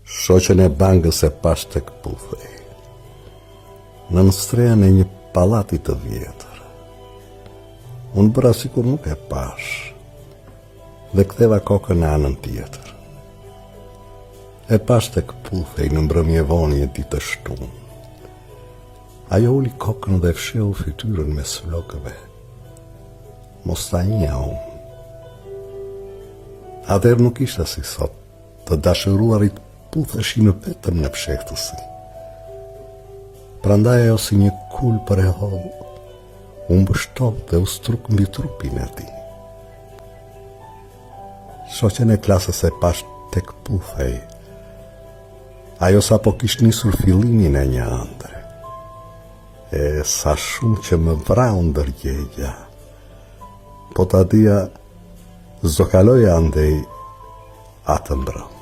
Shoqen e bangës e pash tek Puthej, në strehën e një pallati të vjetër. Unë bëra sikur nuk e pash dhe ktheva kokën në anën tjetër. E pash tek Puthej në mbrëmje voni e ditë të shtunë. Ajo uli kokën dhe fsheu fytyrën mes flokëve. Mos ta njeh unë. Atëherë nuk ishte si sot, të dashuruarit putheshin vetëm në pshehtësi. Prandaj ajo si një kul për e holl, u mbështot dhe u struk mbi trupin e tij. Shoqen e klasës e pash tek Puthej. Ajo sapo kishte nisur fillimin e një ëndre. E sa shumë që më vrau ndërgjegja. Po ta dija, zdo kaloja andej atë mbrëm.